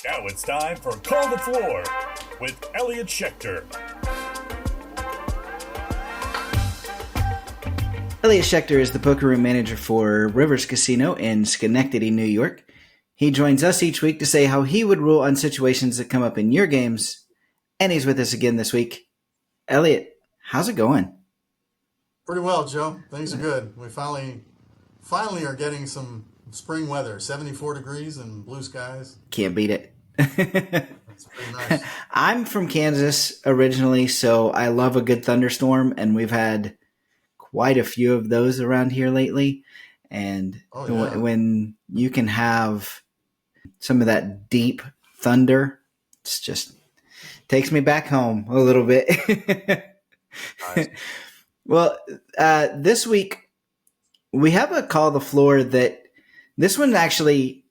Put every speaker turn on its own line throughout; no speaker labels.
Now it's time for Call the Floor with Elliott Schechter.
Elliott Schechter is the poker room manager for Rivers Casino in Schenectady, New York. He joins us each week to say how he would rule on situations that come up in your games, and he's with us again this week. Elliott, how's it going?
Pretty well, Joe. Things are good. We finally are getting some spring weather, 74 degrees and blue skies.
Can't beat it.
That's pretty nice.
I'm from Kansas originally, so I love a good thunderstorm, and we've had quite a few of those around here lately. And when you can have some of that deep thunder, it's just takes me back home a little bit.
Nice.
Well, this week we have a call the floor that this one actually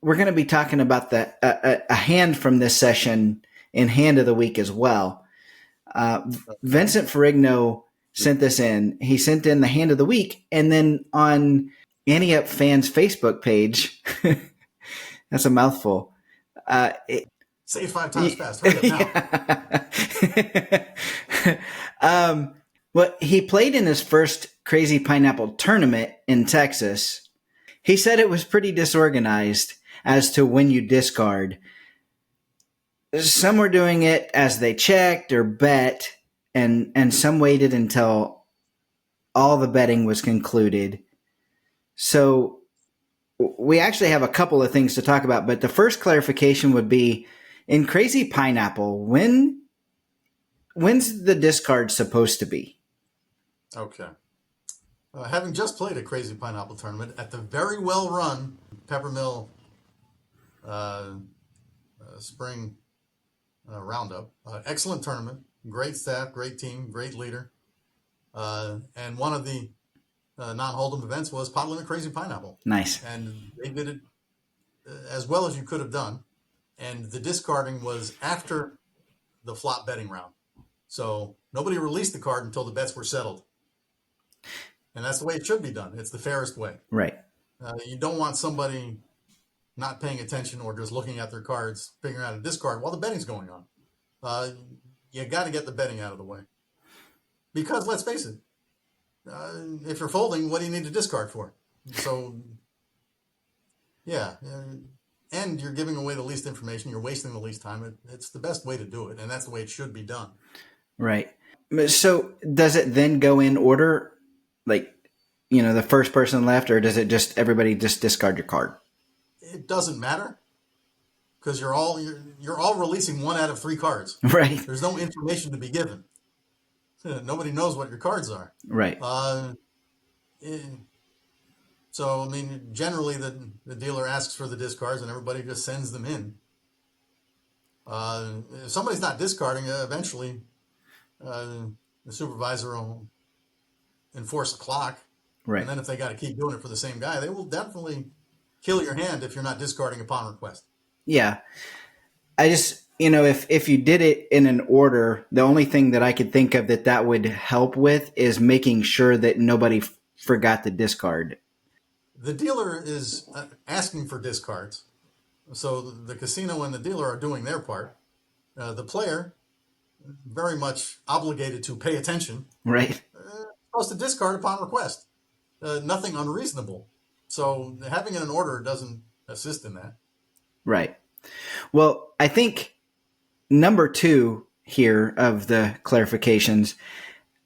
we're going to be talking about a hand from this session in hand of the week as well. Vincent Ferrigno sent this in. He sent in the hand of the week, and then on Ante Up Fans Facebook page, that's a mouthful.
Say it 5 times fast. Hurry up now.
Well, he played in his first Crazy Pineapple tournament in Texas. He said it was pretty disorganized as to when you discard. Some were doing it as they checked or bet, and some waited until all the betting was concluded. So we actually have a couple of things to talk about, but the first clarification would be in Crazy Pineapple, when's the discard supposed to be?
Okay. Having just played a Crazy Pineapple tournament at the very well-run Peppermill Spring Roundup, excellent tournament, great staff, great team, great leader, and one of the non-hold'em events was pot limit Crazy Pineapple.
Nice.
And they did it as well as you could have done, and the discarding was after the flop betting round, so nobody released the card until the bets were settled. And that's the way it should be done. It's the fairest way.
Right.
You don't want somebody not paying attention or just looking at their cards, figuring out a discard while the betting's going on. You got to get the betting out of the way. Because let's face it, if you're folding, what do you need to discard for? So, yeah. And you're giving away the least information. You're wasting the least time. It's the best way to do it. And that's the way it should be done.
Right. So does it then go in order? Like, the first person left, or does it just everybody just discard your card?
It doesn't matter because you're all releasing 1 out of 3 cards.
Right.
There's no information to be given. Nobody knows what your cards are.
Right.
So I mean, generally the dealer asks for the discards and everybody just sends them in. If somebody's not discarding, eventually the supervisor will enforce a clock.
Right.
And then if they got to keep doing it for the same guy, they will definitely kill your hand if you're not discarding upon request.
Yeah. I just, if you did it in an order, the only thing that I could think of that would help with is making sure that nobody forgot to discard.
The dealer is asking for discards. So the casino and the dealer are doing their part. The player, very much obligated to pay attention.
Right.
Supposed to discard upon request. Nothing unreasonable. So having it in order doesn't assist in that.
Right. Well, I think number 2 here of the clarifications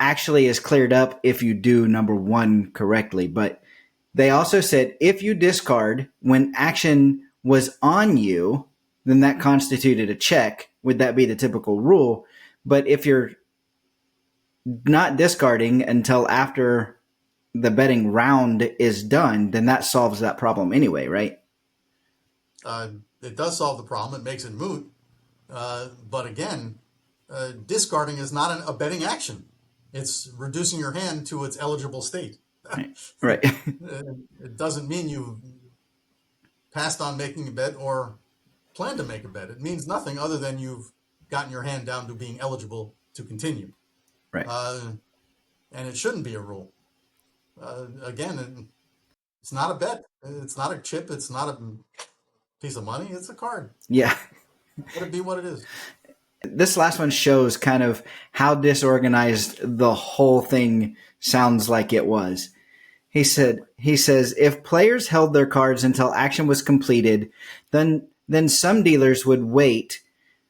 actually is cleared up if you do number 1 correctly. But they also said if you discard when action was on you, then that constituted a check. Would that be the typical rule? But if you're not discarding until after the betting round is done, then that solves that problem anyway, right?
It does solve the problem. It makes it moot. But again, discarding is not a betting action. It's reducing your hand to its eligible state.
Right.
It doesn't mean you've passed on making a bet or plan to make a bet. It means nothing other than you've gotten your hand down to being eligible to continue.
Right.
And it shouldn't be a rule. Again, it's not a bet. It's not a chip. It's not piece of money. It's a card.
Yeah.
Let it be what it is.
This last one shows kind of how disorganized the whole thing sounds like it was. He says, if players held their cards until action was completed, then some dealers would wait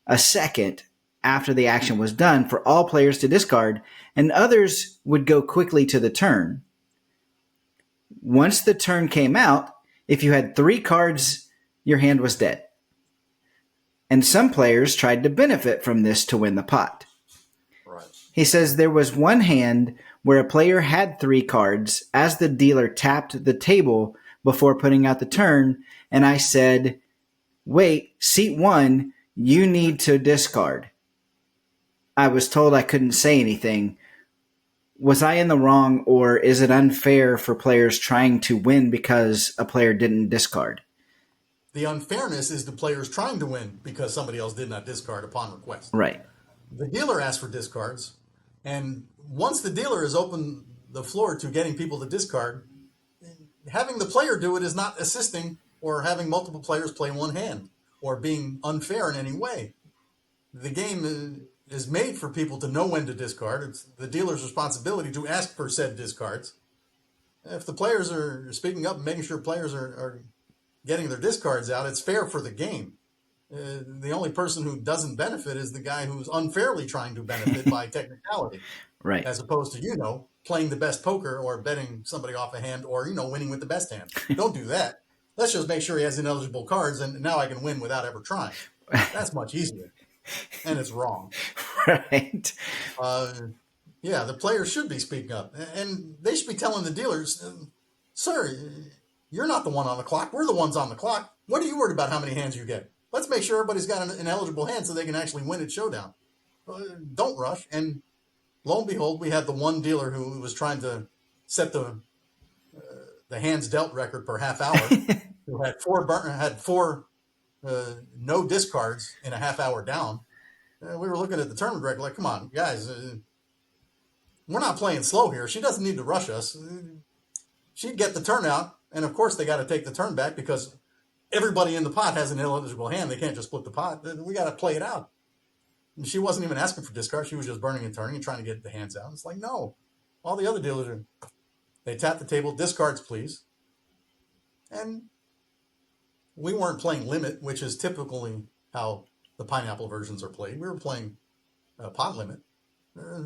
a second after the action was done for all players to discard, and others would go quickly to the turn. Once the turn came out, if you had 3 cards, your hand was dead. And some players tried to benefit from this to win the pot.
Right.
He says there was one hand where a player had 3 cards as the dealer tapped the table before putting out the turn, and I said, wait, seat 1, you need to discard. I was told I couldn't say anything. Was I in the wrong, or is it unfair for players trying to win because a player didn't discard?
The unfairness is the players trying to win because somebody else did not discard upon request.
Right.
The dealer asked for discards, and once the dealer has opened the floor to getting people to discard, having the player do it is not assisting or having multiple players play one hand or being unfair in any way. The game is made for people to know when to discard. It's the dealer's responsibility to ask for said discards. If the players are speaking up and making sure players are getting their discards out, it's fair for the game. The only person who doesn't benefit is the guy who's unfairly trying to benefit by technicality.
Right.
As opposed to, playing the best poker or betting somebody off a hand or, winning with the best hand. Don't do that. Let's just make sure he has ineligible cards and now I can win without ever trying. That's much easier. And it's wrong.
Right.
Yeah, the players should be speaking up. And they should be telling the dealers, sir, you're not the one on the clock. We're the ones on the clock. What are you worried about how many hands you get? Let's make sure everybody's got an eligible hand so they can actually win at Showdown. Don't rush. And lo and behold, we had the one dealer who was trying to set the hands dealt record per half hour, who had four no discards in a half hour down. We were looking at the tournament director like, come on, guys, we're not playing slow here. She doesn't need to rush us. She'd get the turn out, and of course they got to take the turn back because everybody in the pot has an ineligible hand. They can't just split the pot. We got to play it out. And she wasn't even asking for discard. She was just burning and turning and trying to get the hands out. It's like, no. All the other dealers they tap the table, discards, please. And we weren't playing limit, which is typically how the pineapple versions are played. We were playing pot limit.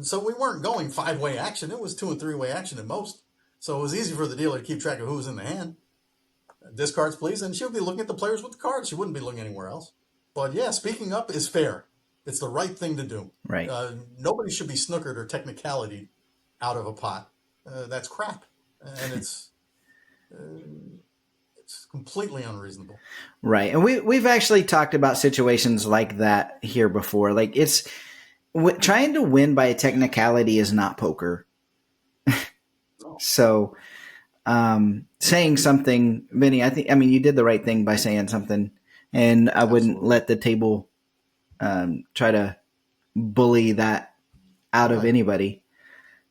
So we weren't going 5-way action. It was 2- and 3-way action at most. So it was easy for the dealer to keep track of who was in the hand. Discards, please. And she would be looking at the players with the cards. She wouldn't be looking anywhere else. But yeah, speaking up is fair. It's the right thing to do.
Right.
Nobody should be snookered or technicality out of a pot. That's crap. And it's completely unreasonable.
Right. And we've actually talked about situations like that here before. Like trying to win by a technicality is not poker. So saying something, Vinny, you did the right thing by saying something, and I wouldn't let the table try to bully that out of anybody.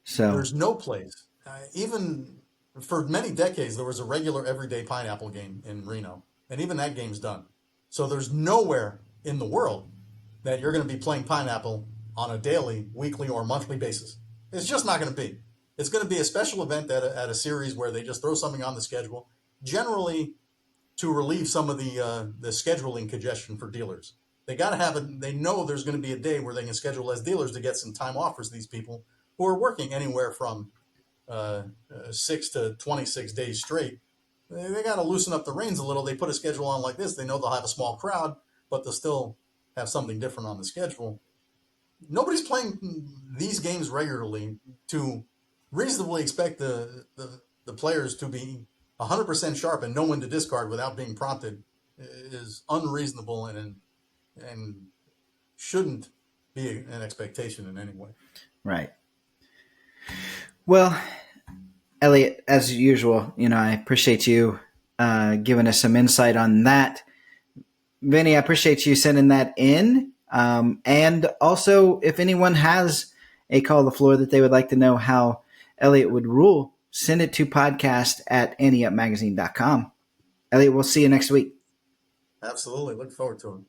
So
there's no place, even for many decades, there was a regular everyday pineapple game in Reno, and even that game's done. So there's nowhere in the world that you're going to be playing pineapple on a daily, weekly, or monthly basis. It's just not going to be. It's going to be a special event at a series where they just throw something on the schedule, generally to relieve some of the scheduling congestion for dealers. They got to have it. They know there's going to be a day where they can schedule as dealers to get some time off for these people who are working anywhere from 6 to 26 days straight. They got to loosen up the reins a little. They put a schedule on like this. They know they'll have a small crowd, but they'll still have something different on the schedule. Nobody's playing these games regularly to reasonably expect the players to be 100% sharp and know when to discard without being prompted is unreasonable and shouldn't be an expectation in any way.
Right. Well, Elliott, as usual, I appreciate you giving us some insight on that. Vinny, I appreciate you sending that in. And also, if anyone has a call to the floor that they would like to know how Elliott would rule, send it to podcast@anteupmagazine.com. Elliott, we'll see you next week.
Absolutely. Look forward to it.